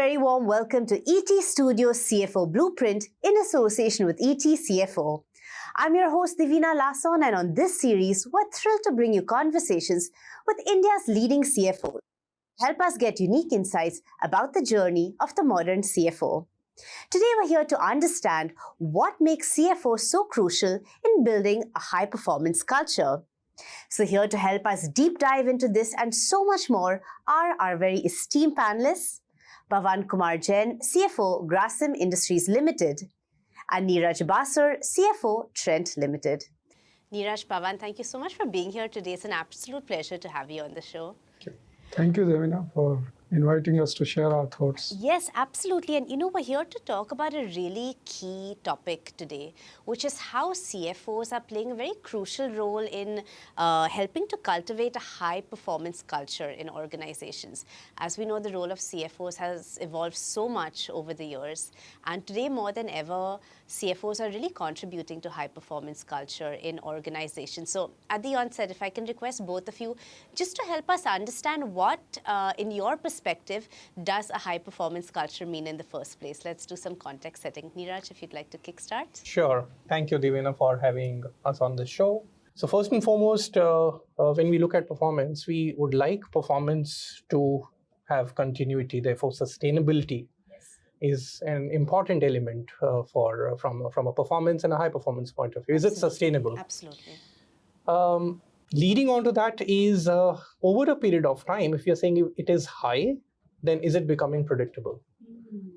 very warm welcome to ET Studio CFO Blueprint in association with ET CFO. I'm your host Divina Lasson, and on this series, we're thrilled to bring you conversations with India's leading CFOs. Help us get unique insights about the journey of the modern CFO. Today, we're here to understand what makes CFOs so crucial in building a high-performance culture. So here to help us deep dive into this and so much more are our very esteemed panelists, Pavan Kumar Jain, CFO, Grasim Industries Ltd, and Neeraj Basur, CFO, Trent Ltd. Neeraj, Pavan, thank you so much for being here today. It's an absolute pleasure to have you on the show. Thank you, Devina, for inviting us to share our thoughts. Yes, absolutely. And we're here to talk about a really key topic today, which is how CFOs are playing a very crucial role in helping to cultivate a high-performance culture in organizations. As we know, the role of CFOs has evolved so much over the years. And today, more than ever, CFOs are really contributing to high-performance culture in organizations. So at the onset, if I can request both of you, just to help us understand what, in your perspective, does a high-performance culture mean in the first place? Let's do some context setting. Neeraj, if you'd like to kickstart. Sure. Thank you, Divina, for having us on the show. So first and foremost, when we look at performance, we would like performance to have continuity. Therefore, sustainability is an important element from a performance and a high-performance point of view. Is it sustainable? Absolutely. Leading on to that is, over a period of time, if you're saying it is high, then is it becoming predictable?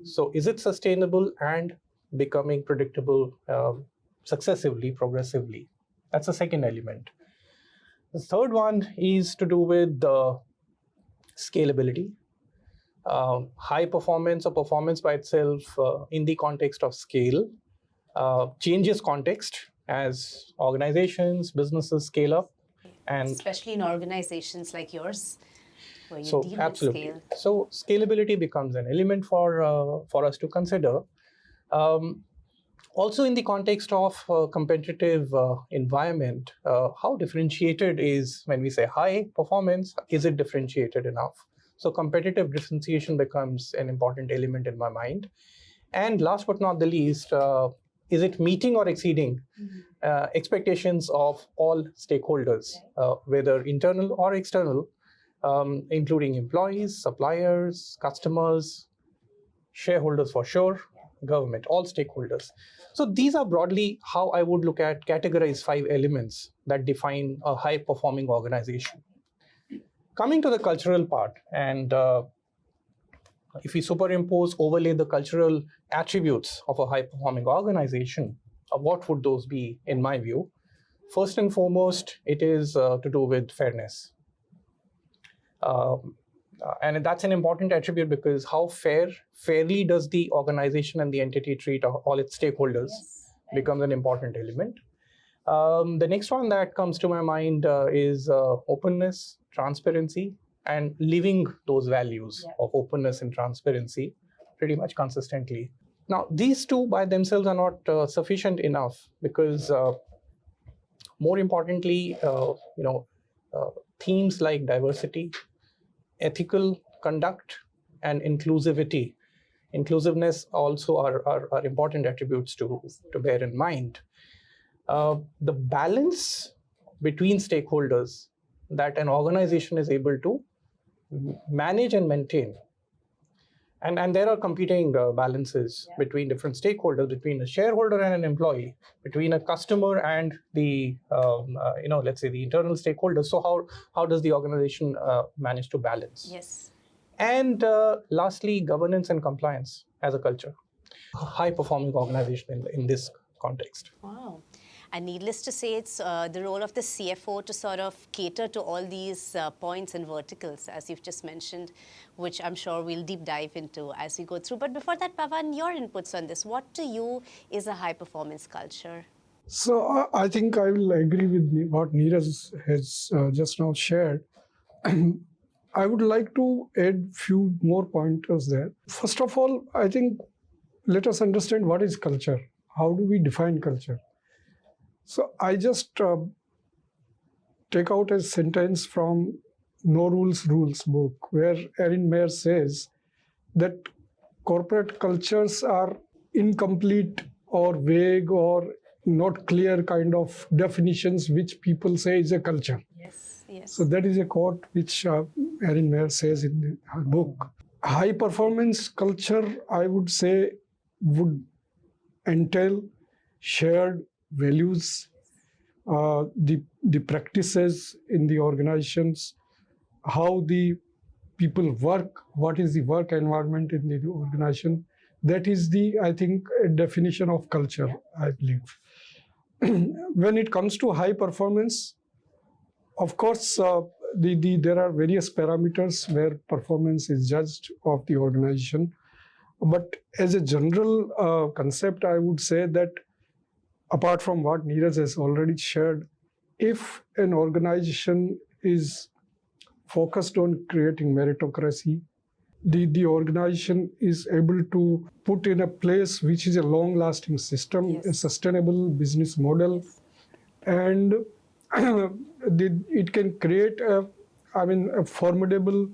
So is it sustainable and becoming predictable successively, progressively? That's the second element. The third one is to do with the scalability. High performance or performance by itself in the context of scale changes context as organizations, businesses scale up. And especially in organizations like yours, where you deal with scale. So scalability becomes an element for us to consider. Also in the context of competitive environment, how differentiated is, when we say high performance, is it differentiated enough? So competitive differentiation becomes an important element in my mind. And last but not the least, is it meeting or exceeding expectations of all stakeholders, whether internal or external, including employees, suppliers, customers, shareholders for sure, government, all stakeholders. So these are broadly how I would categorize 5 elements that define a high-performing organization. Coming to the cultural part, and if we overlay the cultural attributes of a high-performing organization, what would those be, in my view? First and foremost, it is to do with fairness. And that's an important attribute because how fairly does the organization and the entity treat all its stakeholders becomes an important element. The next one that comes to my mind is openness, transparency, and living those values of openness and transparency pretty much consistently. Now, these two by themselves are not sufficient enough because more importantly, themes like diversity, ethical conduct, and inclusiveness also are important attributes to bear in mind. The balance between stakeholders that an organization is able to manage and maintain. And there are competing balances between different stakeholders, between a shareholder and an employee, between a customer and the, let's say the internal stakeholders. So how does the organization manage to balance? Yes. And lastly, governance and compliance as a culture. A high-performing organization in this context. Wow. And needless to say, it's the role of the CFO to sort of cater to all these points and verticals, as you've just mentioned, which I'm sure we'll deep dive into as we go through. But before that, Pavan, your inputs on this. What to you is a high-performance culture? So I think I will agree with what Neeraj has just now shared. I would like to add few more pointers there. First of all, I think let us understand what is culture. How do we define culture? So I just take out a sentence from No Rules Rules book, where Erin Meyer says that corporate cultures are incomplete or vague or not clear kind of definitions which people say is a culture. Yes, yes. So that is a quote which Erin Meyer says in her book. High performance culture, I would say, would entail shared values, the practices in the organizations, how the people work, what is the work environment in the organization. That is the, I think, a definition of culture, I believe. When it comes to high performance, of course, there are various parameters where performance is judged of the organization. But as a general concept, I would say that apart from what Neeraj has already shared, if an organization is focused on creating meritocracy, the organization is able to put in a place which is a long-lasting system, Yes. a sustainable business model, Yes. and it can create a formidable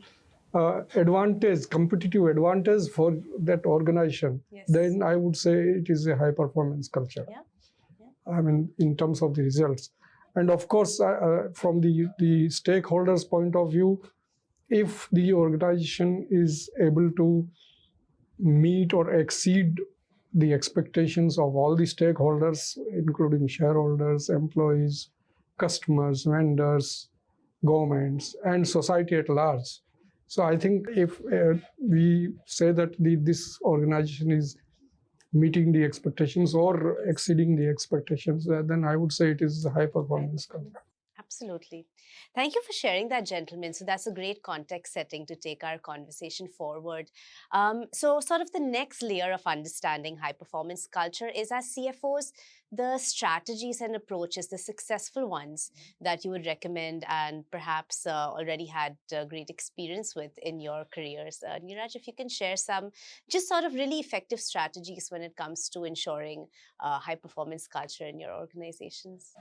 advantage, competitive advantage for that organization. Yes. Then I would say it is a high-performance culture. Yeah. In terms of the results. And of course, from the stakeholders' point of view, if the organization is able to meet or exceed the expectations of all the stakeholders, including shareholders, employees, customers, vendors, governments, and society at large. So I think if we say that this organization is meeting the expectations or exceeding the expectations, then I would say it is a high performance culture. Absolutely. Thank you for sharing that, gentlemen. So that's a great context setting to take our conversation forward. So sort of the next layer of understanding high performance culture is, as CFOs, the strategies and approaches, the successful ones that you would recommend and perhaps already had great experience with in your careers. Neeraj, if you can share some just sort of really effective strategies when it comes to ensuring high performance culture in your organizations.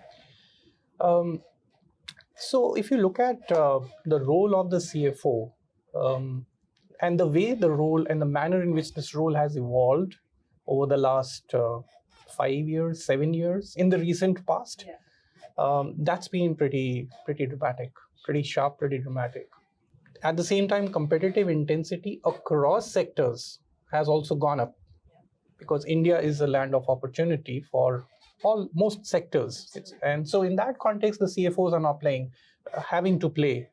So if you look at the role of the CFO and the way the role and the manner in which this role has evolved over the last 5 years, 7 years, in the recent past, that's been pretty dramatic, pretty sharp, pretty dramatic. At the same time, competitive intensity across sectors has also gone up because India is a land of opportunity for most sectors. And so in that context, the CFOs are now having to play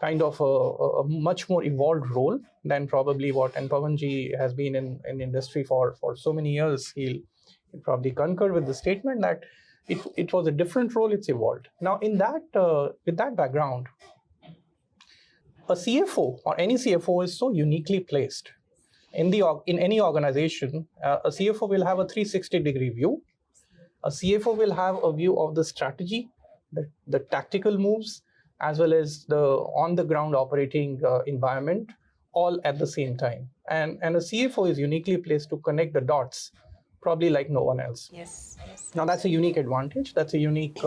kind of a much more evolved role than probably what, and Pavanji has been in industry for so many years. He'll probably concur with the statement that it was a different role, it's evolved. Now in that, with that background, a CFO or any CFO is so uniquely placed. In any organization, a CFO will have a 360-degree view. A CFO will have a view of the strategy, the tactical moves, as well as the on-the-ground operating environment, all at the same time. And a CFO is uniquely placed to connect the dots, probably like no one else. Yes. Now that's a unique advantage. That's a unique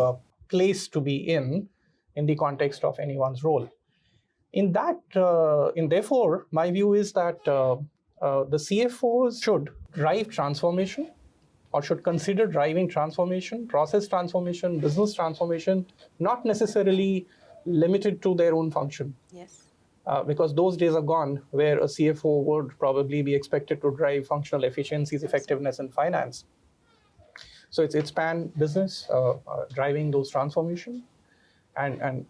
place to be in the context of anyone's role. Therefore, my view is that the CFOs should drive transformation, or should consider driving transformation, process transformation, business transformation, not necessarily limited to their own function. Yes. Because those days are gone where a CFO would probably be expected to drive functional efficiencies, effectiveness, and finance. So it's pan business, driving those transformation and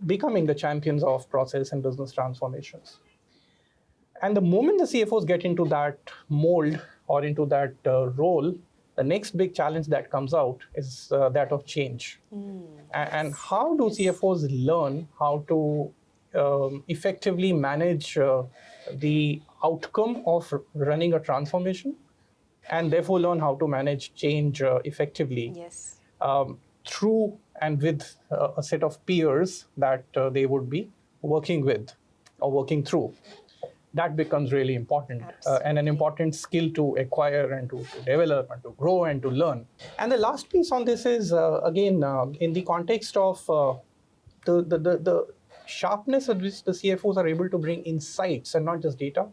becoming the champions of process and business transformations. And the moment the CFOs get into that mold or into that role, the next big challenge that comes out is that of change. And how do CFOs learn how to effectively manage the outcome of running a transformation, and therefore learn how to manage change effectively? Yes. Through and with a set of peers that they would be working with or working through. That becomes really important and an important skill to acquire and to develop and to grow and to learn. And the last piece on this is, again, in the context of the sharpness at which the CFOs are able to bring insights and not just data,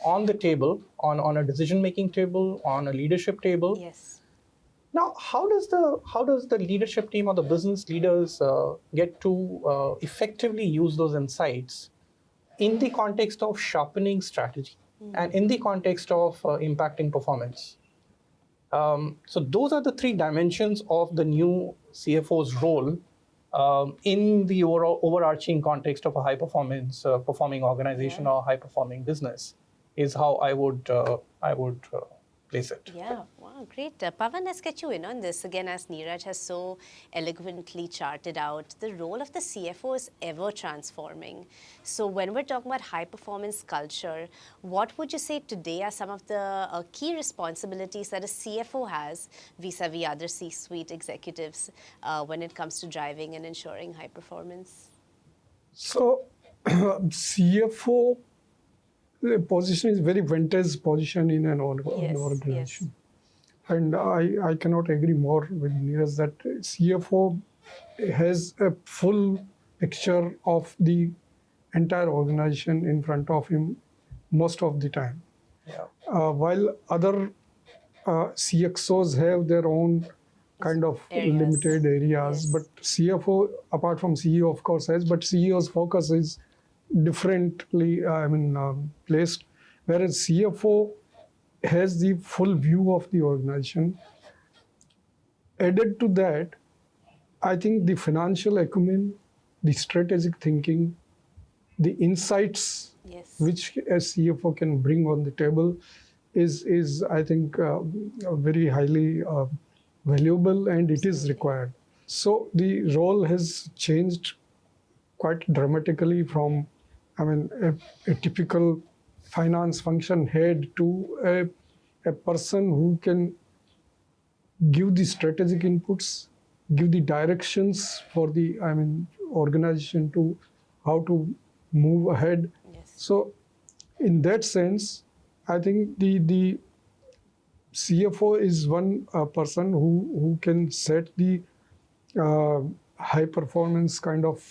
on the table, on a decision-making table, on a leadership table. Yes. Now, how does the leadership team or the business leaders get to effectively use those insights in the context of sharpening strategy and in the context of impacting performance? So those are the three dimensions of the new CFO's role in the overarching context of a high-performance performing organization or high-performing business, is how I would place it. Yeah, wow, great. Pavan, let's get you in on this. Again, as Neeraj has so eloquently charted out, the role of the CFO is ever transforming. So when we're talking about high performance culture, what would you say today are some of the key responsibilities that a CFO has vis-a-vis other C-suite executives when it comes to driving and ensuring high performance? So CFO position is very vintage position in an organization. Yes. And I cannot agree more with Neeraj that CFO has a full picture of the entire organization in front of him most of the time. Yeah. While other CXOs have their own kind of limited areas, but CFO, apart from CEO, of course, has, but CEO's focus is differently placed, whereas CFO has the full view of the organization. Added to that, I think the financial acumen, the strategic thinking, the insights which a CFO can bring on the table is I think very highly valuable, and it is required. So the role has changed quite dramatically from a typical finance function head to a person who can give the strategic inputs, give the directions for the organization to how to move ahead. Yes. So in that sense, I think the CFO is one person who can set the high performance kind of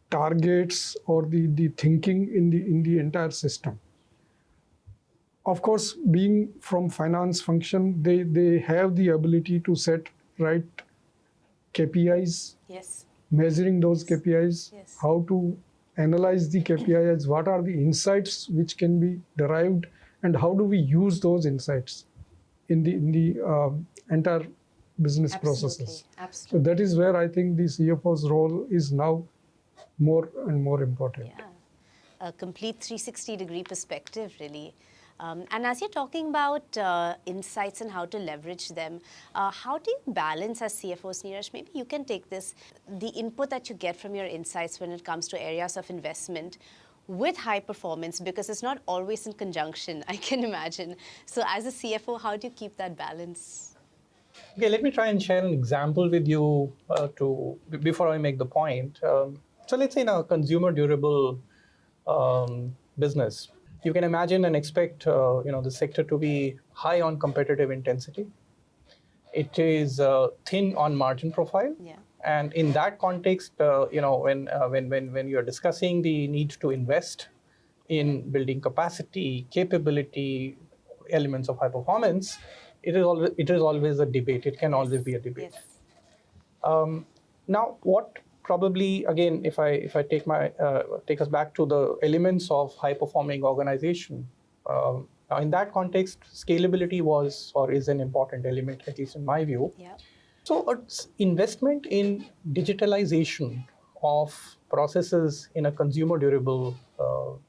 targets or the thinking in the entire system. Of course, being from finance function, they have the ability to set right KPIs, measuring those KPIs, how to analyze the KPIs, what are the insights which can be derived, and how do we use those insights in the entire business processes. Absolutely. So that is where I think the CFO's role is now more and more important. Yeah, a complete 360-degree perspective, really. And as you're talking about insights and how to leverage them, how do you balance as CFOs, Neeraj? Maybe you can take this, the input that you get from your insights when it comes to areas of investment with high performance, because it's not always in conjunction, I can imagine. So as a CFO, how do you keep that balance? Okay, let me try and share an example with you before I make the point. So let's say in a consumer durable business, you can imagine and expect the sector to be high on competitive intensity. It is thin on margin profile. Yeah. And in that context, when you're discussing the need to invest in building capacity, capability, elements of high performance, it is always a debate. It can always be a debate. Yes. Now, what probably, again, if I take us back to the elements of high performing organization, in that context, scalability was or is an important element, at least in my view. Yeah. So investment in digitalization of processes in a consumer durable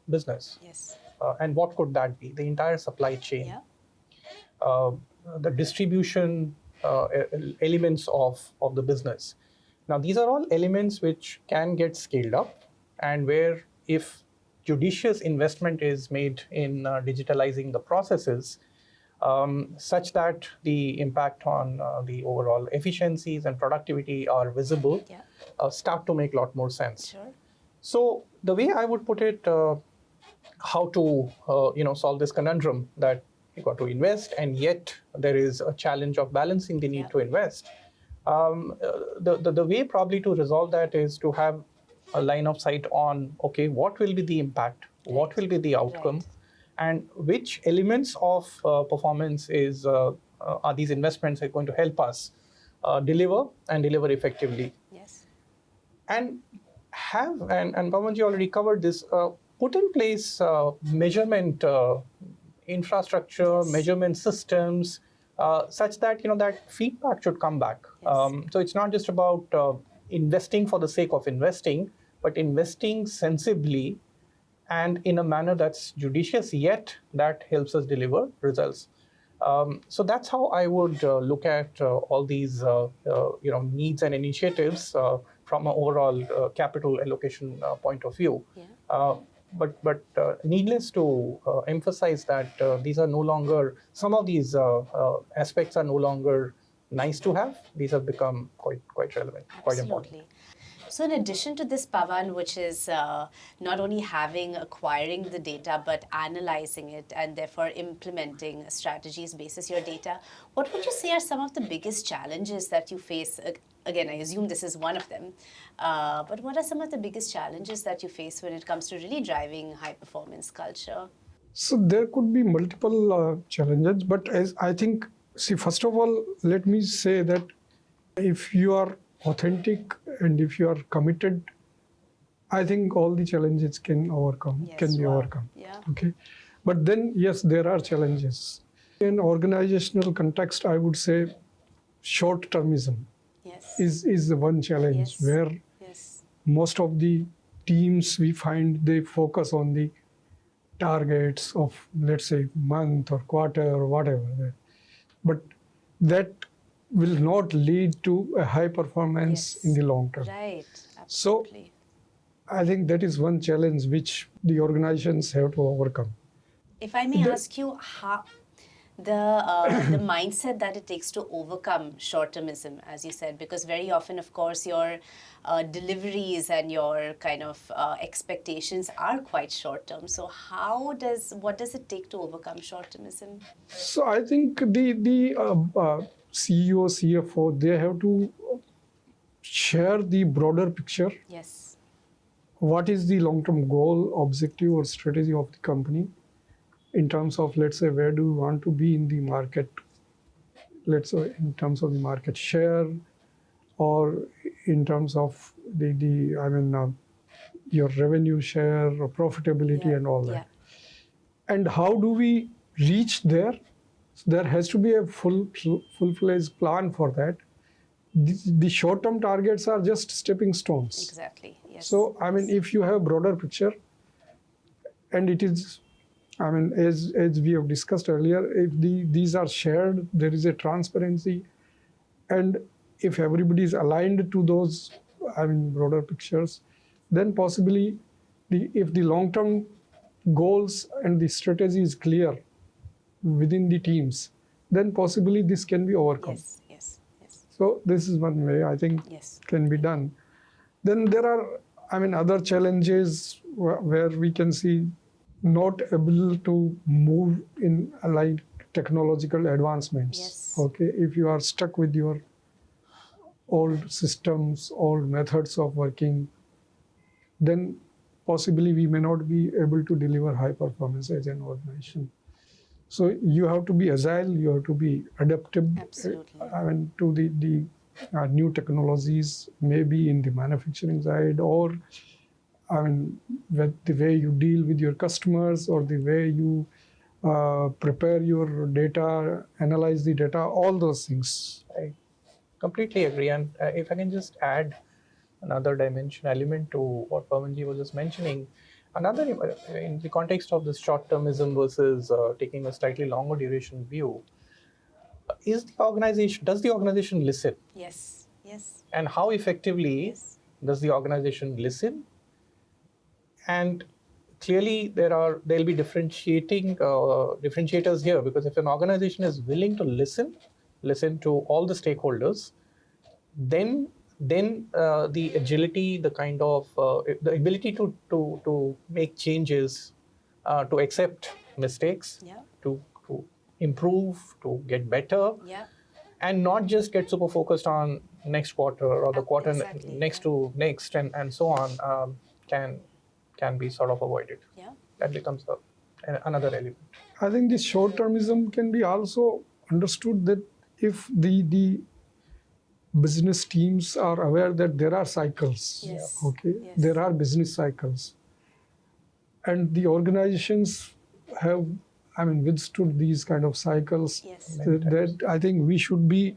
business. Yes. And what could that be? The entire supply chain, the distribution elements of the business. Now, these are all elements which can get scaled up, and where if judicious investment is made in digitalizing the processes, such that the impact on the overall efficiencies and productivity are visible, start to make a lot more sense. Sure. So the way I would put it, how to solve this conundrum that you got to invest, and yet there is a challenge of balancing the need to invest. The way probably to resolve that is to have a line of sight on, okay, what will be the impact what will be the outcome, Right. and which elements of performance are these investments are going to help us deliver and deliver effectively. Yes. And and Pavanji already covered this, put in place measurement infrastructure, Yes. measurement systems, such that that feedback should come back. Yes. So it's not just about investing for the sake of investing, but investing sensibly and in a manner that's judicious, yet that helps us deliver results. So that's how I would look at all these needs and initiatives from an overall capital allocation point of view. Yeah. But needless to emphasize that these are no longer, some of these aspects are no longer nice to have. These have become quite relevant, quite important. Absolutely. So in addition to this, Pavan, which is not only acquiring the data, but analyzing it and therefore implementing strategies basis your data, what would you say are some of the biggest challenges that you face? Again, I assume this is one of them, but what are some of the biggest challenges that you face when it comes to really driving high performance culture? So there could be multiple challenges, but as I think, see, first of all, let me say that if you are authentic and if you are committed, I think all the challenges can be overcome. Yeah. Okay, but then yes, there are challenges. In organizational context, I would say short-termism Yes. is the one challenge. Yes. Where Yes. most of the teams we find they focus on the targets of, let's say, month or quarter or whatever, but that will not lead to a high performance Yes. in the long term. Right. So Absolutely. I think that is one challenge which the organizations have to overcome. If I may ask you, how the mindset that it takes to overcome short-termism, as you said, because very often, of course, your deliveries and your kind of expectations are quite short-term. So what does it take to overcome short-termism? So I think the CEO, CFO, they have to share the broader picture. Yes. What is the long-term goal, objective, or strategy of the company in terms of, let's say, where do we want to be in the market, let's say, in terms of the market share, or in terms of your revenue share or profitability and all that. Yeah. And how do we reach there? There has to be a full-fledged plan for that. The short-term targets are just stepping stones. Exactly. Yes. So, if you have a broader picture, and it is, as we have discussed earlier, if these are shared, there is a transparency, and if everybody is aligned to those, broader pictures, then possibly, if the long-term goals and the strategy is clear within the teams, then possibly this can be overcome. Yes. Yes. Yes. So this is one way I think Yes. can be done. Then there are, other challenges where we can see not able to move in like technological advancements. Yes. Okay, if you are stuck with your old systems, old methods of working, then possibly we may not be able to deliver high performance as an organization. So you have to be agile, you have to be adaptive. Absolutely. To the new technologies, maybe in the manufacturing side, or with the way you deal with your customers, or the way you prepare your data, analyze the data, all those things. I completely agree. And if I can just add another element to what Pavanji was just mentioning, another in the context of this short-termism versus taking a slightly longer duration view, does the organization listen? Yes. Yes. And how effectively Yes. does the organization listen? And clearly there'll be differentiators here, because if an organization is willing to listen to all the stakeholders, then the agility, the kind of the ability to make changes, to accept mistakes, Yeah. to improve, to get better, Yeah. and not just get super focused on next quarter or the quarter Exactly, next to next and so on, can be sort of avoided. Yeah. That becomes another element. I think this short-termism can be also understood that if the business teams are aware that there are cycles, Yes. okay, Yes. there are business cycles, and the organizations have, withstood these kind of cycles. Yes. That I think we should be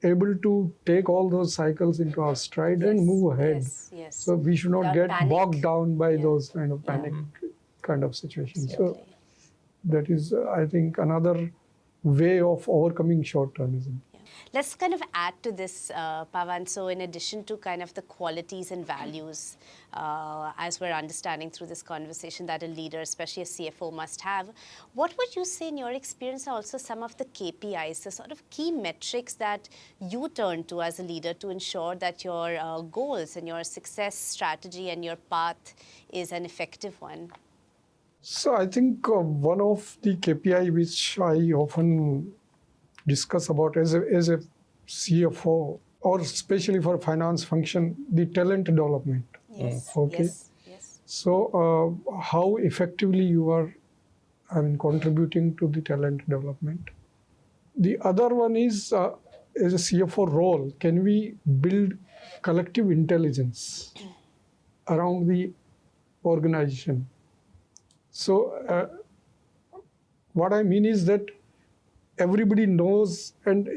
able to take all those cycles into our stride and move ahead. Yes. Yes. So we should not Without get panic. bogged down by Yeah. those kind of Yeah. panic kind of situations. So Absolutely. that is, I think, another way of overcoming short-termism. Let's kind of add to this, Pavan. So in addition to kind of the qualities and values, as we're understanding through this conversation that a leader, especially a CFO, must have, what would you say in your experience are also some of the KPIs, the sort of key metrics that you turn to as a leader to ensure that your goals and your success strategy and your path is an effective one? So I think one of the KPI which I often discuss about as a CFO, or especially for finance function, the talent development. Yes. Okay. Yes. Yes. So how effectively you are, contributing to the talent development. The other one is, as a CFO role, can we build collective intelligence around the organization? So what I mean is that everybody knows and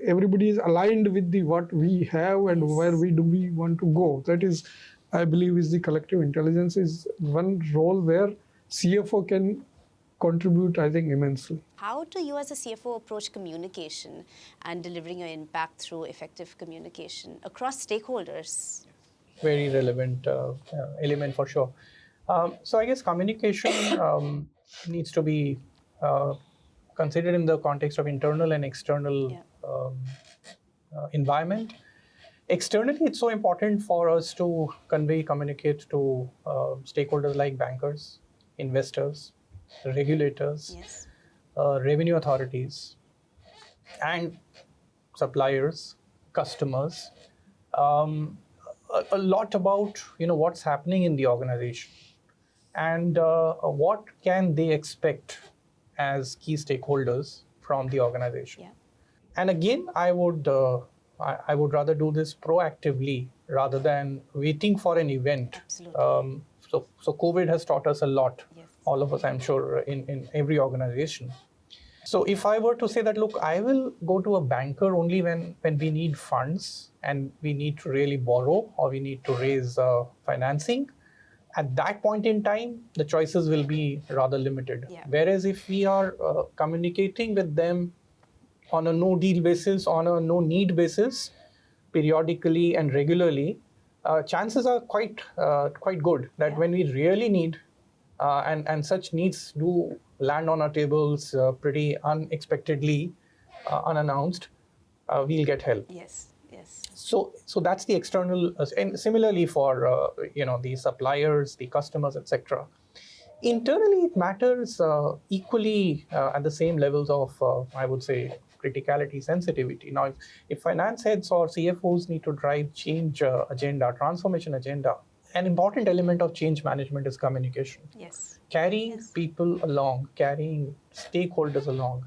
everybody is aligned with what we have and where we want to go. That is, I believe, is the collective intelligence is one role where CFO can contribute, I think, immensely. How do you as a CFO approach communication and delivering your impact through effective communication across stakeholders? Very relevant element for sure. So I guess communication needs to be considered in the context of internal and external environment. Externally, it's so important for us to communicate to stakeholders like bankers, investors, regulators, Yes. revenue authorities, and suppliers, customers, a lot about what's happening in the organization and what can they expect as key stakeholders from the organization. Yeah. And again, I would rather do this proactively rather than waiting for an event. Absolutely. So COVID has taught us a lot, Yes. all of us, I'm sure, in every organization. So if I were to say that, look, I will go to a banker only when we need funds and we need to really borrow or we need to raise financing, at that point in time, the choices will be rather limited. Yeah. Whereas if we are communicating with them on a no-deal basis, on a no-need basis, periodically and regularly, chances are quite good that when we really need, and such needs do land on our tables pretty unexpectedly, unannounced, we'll get help. Yes. Yes. So that's the external, and similarly for the suppliers, the customers, etc. Internally, it matters equally at the same levels of, I would say, criticality, sensitivity. Now, if finance heads or CFOs need to drive change agenda, transformation agenda, an important element of change management is communication. Yes. Carrying people along, carrying stakeholders along.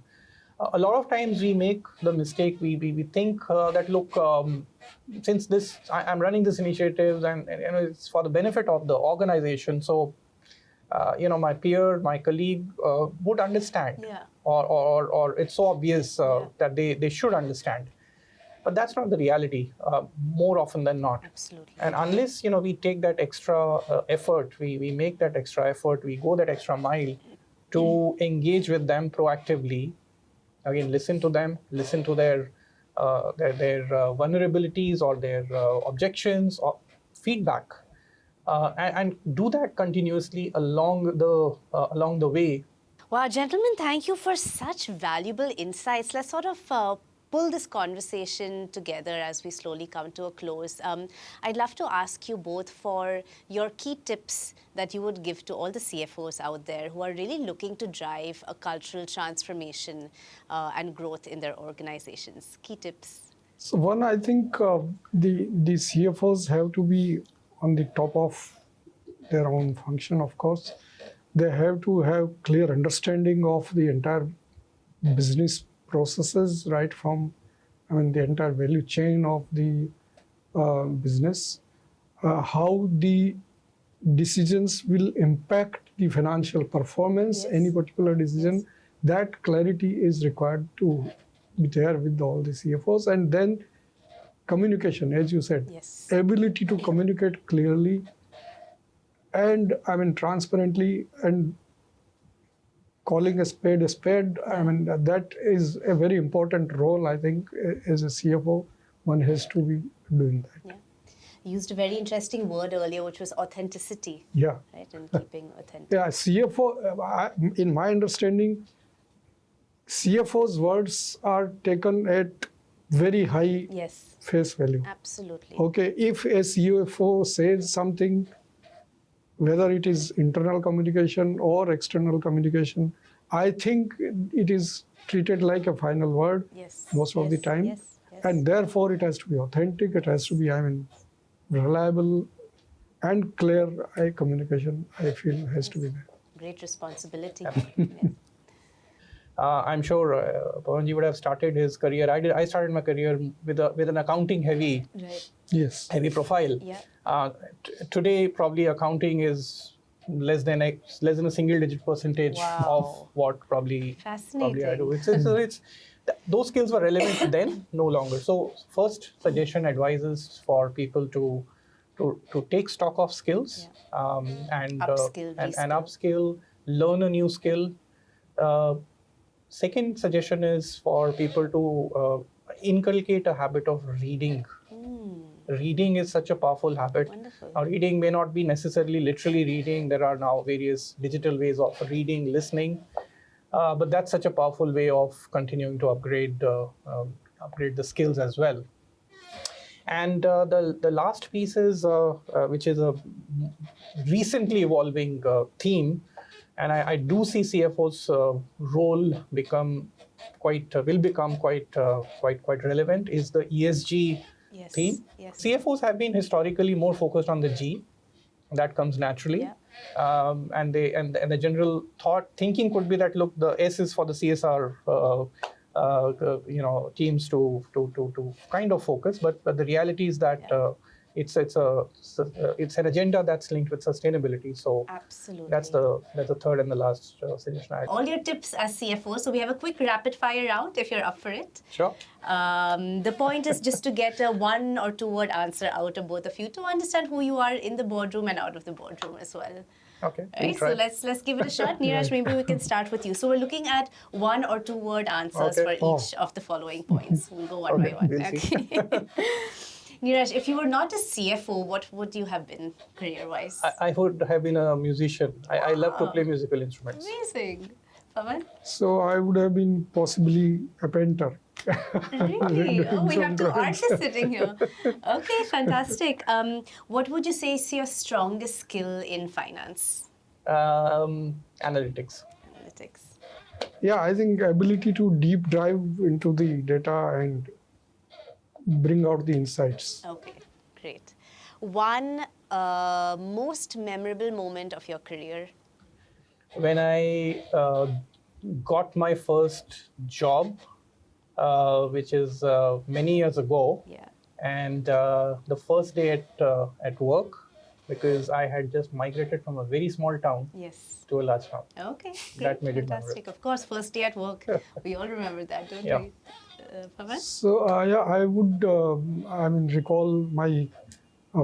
A lot of times we make the mistake, we think that, look, since I'm running this initiative and it's for the benefit of the organization, so my peer, my colleague would understand, or it's so obvious that they should understand. But that's not the reality, more often than not. Absolutely. And unless we take that extra effort, we make that extra effort, we go that extra mile to engage with them proactively. Again, listen to them, listen to their vulnerabilities or their objections or feedback, and do that continuously along the way. Wow, gentlemen, thank you for such valuable insights. Let's sort of pull this conversation together as we slowly come to a close. I'd love to ask you both for your key tips that you would give to all the CFOs out there who are really looking to drive a cultural transformation and growth in their organizations. Key tips. So one, I think the CFOs have to be on the top of their own function, of course. They have to have clear understanding of the entire business processes, right from, the entire value chain of the business, how the decisions will impact the financial performance, Yes. any particular decision. Yes. That clarity is required to be there with all the CFOs. And then communication, as you said, Yes. ability to communicate clearly and transparently, and calling a spade a spade. That is a very important role, I think, as a CFO. One has to be doing that. Yeah. You used a very interesting word earlier, which was authenticity. Yeah. Right, and keeping authentic. Yeah, CFO, in my understanding, CFO's words are taken at very high Yes. face value. Absolutely. Okay, if a CFO says something, whether it is internal communication or external communication, I think it is treated like a final word Yes. most of the Yes. time. Yes. Yes. And therefore, it has to be authentic, it has to be, reliable and clear communication, I feel, has to be there. Great responsibility. I'm sure Pavanji would have started his career. I started my career with an accounting heavy Right. Yes. profile. Yeah. Today, probably accounting is less than a single-digit percentage Wow. of what probably Fascinating. I do. It's those skills were relevant then, no longer. So, first suggestion advises for people to take stock of skills, and Upskill, and reskill. upskill, learn a new skill. Second suggestion is for people to inculcate a habit of reading. Reading is such a powerful habit. Wonderful. Now, reading may not be necessarily literally reading. There are now various digital ways of reading, listening. But that's such a powerful way of continuing to upgrade the skills as well. And the last piece is, which is a recently evolving theme, and I do see CFO's role will become quite relevant, is the ESG Yes. theme. Yes. CFOs have been historically more focused on the G. That comes naturally. Yeah. And the general thinking could be that, look, the S is for the CSR teams to kind of focus, but the reality is that it's an agenda that's linked with sustainability. So Absolutely. that's the third and the last suggestion. All your tips as CFO. So we have a quick rapid fire round if you're up for it. Sure. The point is just to get a 1 or 2 word answer out of both of you to understand who you are in the boardroom and out of the boardroom as well. Okay. Right, so let's give it a shot. Neeraj, maybe we can start with you. So we're looking at 1 or 2 word answers Okay. for each of the following points. We'll go one by one. We'll see. Okay. Neeraj, if you were not a CFO, what would you have been career-wise? I would have been a musician. I love to play musical instruments. Amazing. Pavan? So I would have been possibly a painter. Really? Oh, we have 2 artists sitting here. Okay, fantastic. What would you say is your strongest skill in finance? Analytics. Analytics. Yeah, I think ability to deep dive into the data and bring out the insights. Okay, great. One most memorable moment of your career? When I got my first job, which is many years ago, Yeah. and the first day at work, because I had just migrated from a very small town Yes. to a large town. Okay, great. That made it Fantastic. Of course, first day at work. We all remember that, don't Yeah. we? Pavan? So I would recall my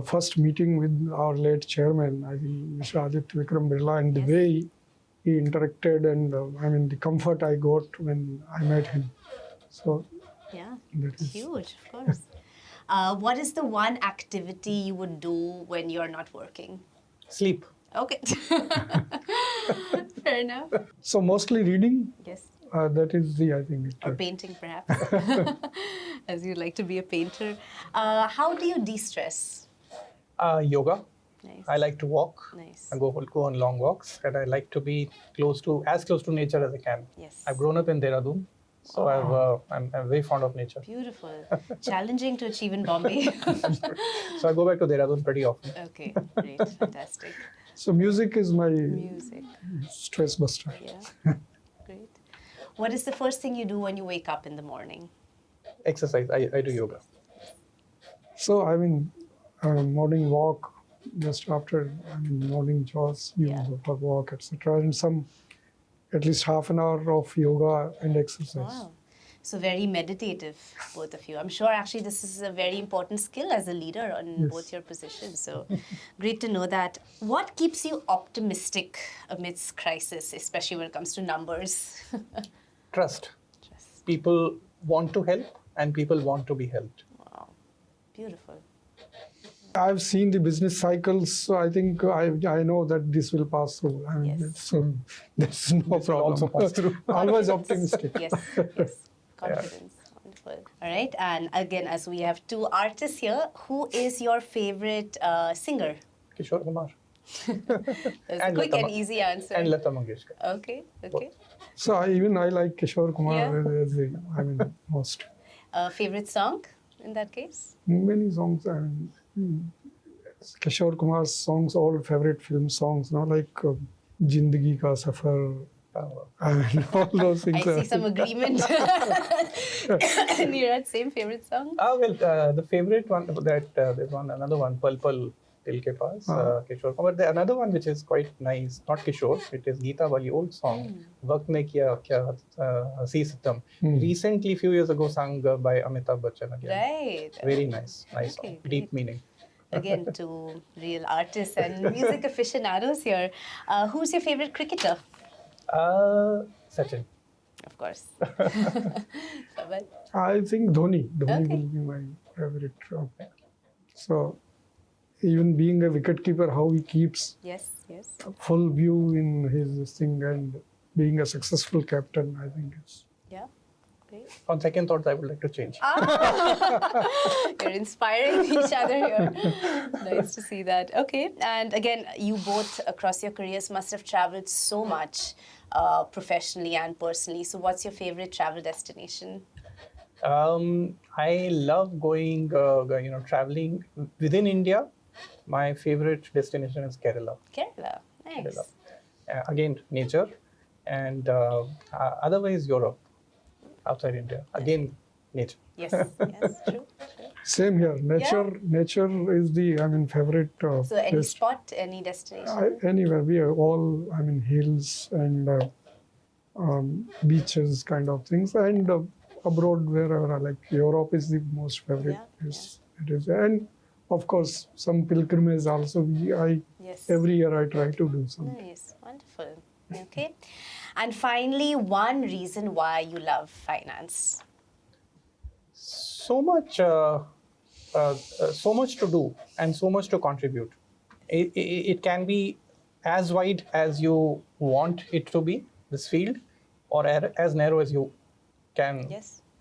first meeting with our late chairman, I think Mr. Aditya Vikram Birla, and the Yes. way he interacted, and the comfort I got when I met him. So Yeah, that is huge, of course. What is the one activity you would do when you're not working? Sleep. Okay. Fair enough. So mostly reading. Yes. That is I think. Or painting, perhaps, as you like to be a painter. How do you de-stress? Yoga. Nice. I like to walk. Nice. I go on long walks, and I like to be as close to nature as I can. Yes. I've grown up in Dehradun, so I'm very fond of nature. Beautiful. Challenging to achieve in Bombay. So I go back to Dehradun pretty often. Okay, great, fantastic. So music is my Music. stress buster. Yeah. Great. What is the first thing you do when you wake up in the morning? Exercise. I do yoga. So morning walk, just after morning jaws, you go for walk, etc. And at least half an hour of yoga and exercise. Wow. So very meditative, both of you. I'm sure actually this is a very important skill as a leader on both your positions. So great to know that. What keeps you optimistic amidst crisis, especially when it comes to numbers? Trust. People want to help and people want to be helped. Wow. Beautiful. I've seen the business cycles, so I think I know that this will pass through. So there's no problem. Also pass through. Always optimistic. Yes. Confidence. Wonderful. All right. And again, as we have two artists here, who is your favorite singer? Kishore Kumar. That's a quick and easy answer. And Lata Mangeshkar. Okay. So I like Kishore Kumar as most. Favorite song in that case? Many songs. Kishore Kumar's songs, all favorite film songs, like Jindagi Ka Safar, all those things. I see some agreement. Neeraj, same favorite song? The favorite one, there's another one, Pal Pal Dil Ke Paas, Kishore Kumar. Another one which is quite nice, not Kishore, it is Geeta Wali, old song, Waqt Ne Kiya Kya Hasi Sitam. Recently, few years ago, sung by Amitabh Bachchan again. Right. Very nice song, deep meaning. Again, two real artists and music aficionados here. Who's your favorite cricketer? Sachin. Of course. Pavan? I think Dhoni. Dhoni will be my favorite. So, even being a wicketkeeper, how he keeps full view in his thing and being a successful captain, I think it's... Yeah. Great. On second thoughts, I would like to change. You're inspiring each other here. Nice to see that. Okay. And again, you both across your careers must have traveled so much professionally and personally. So what's your favorite travel destination? I love going, traveling within India. My favorite destination is Kerala. Kerala. Nice. Kerala. Again, nature. And otherwise, Europe. Outside India. Again, nature. Yes, true. Same here. Nature is the, favorite. So any spot, any destination? Anywhere. We are all, hills and beaches kind of things. And abroad, wherever, like Europe is the most favorite. It is. And of course, some pilgrimage also. Every year I try to do something. Nice. Wonderful. Okay. And finally, one reason why you love finance. So much to do and so much to contribute. It can be as wide as you want it to be, this field, or as narrow as you can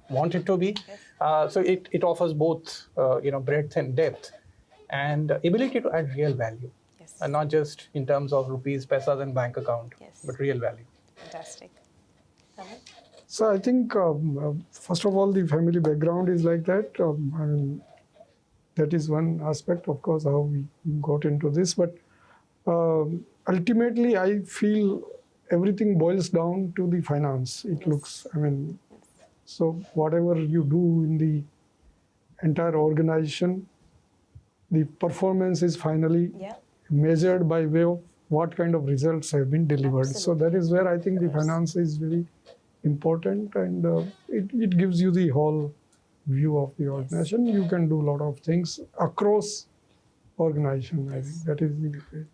want it to be. So it offers both, breadth and depth, and ability to add real value, and not just in terms of rupees, paisas, and bank account, but real value. Fantastic. So I think, first of all, the family background is like that. That is one aspect, of course, how we got into this. But ultimately, I feel everything boils down to the finance. It looks, so whatever you do in the entire organization, the performance is finally measured by way of what kind of results have been delivered. So that is where I think the finance is very important, and it gives you the whole view of the organization. You can do a lot of things across organization. I think that is the...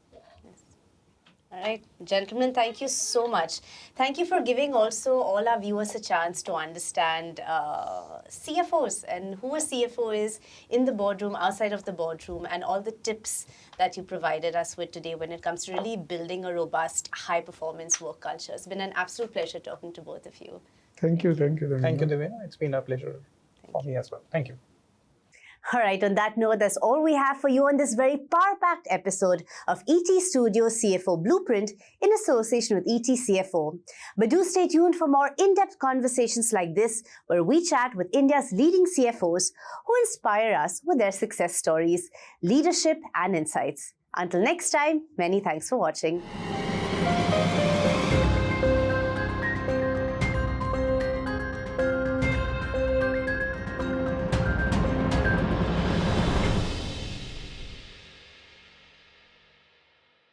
All right, gentlemen, thank you so much. Thank you for giving also all our viewers a chance to understand CFOs and who a CFO is in the boardroom, outside of the boardroom, and all the tips that you provided us with today when it comes to really building a robust, high-performance work culture. It's been an absolute pleasure talking to both of you. Thank you. Thank you, Divya. It's been a pleasure for me as well. Thank you. All right, on that note, that's all we have for you on this very power-packed episode of ET Studios CFO Blueprint in association with ET CFO. But do stay tuned for more in-depth conversations like this, where we chat with India's leading CFOs who inspire us with their success stories, leadership, and insights. Until next time, many thanks for watching.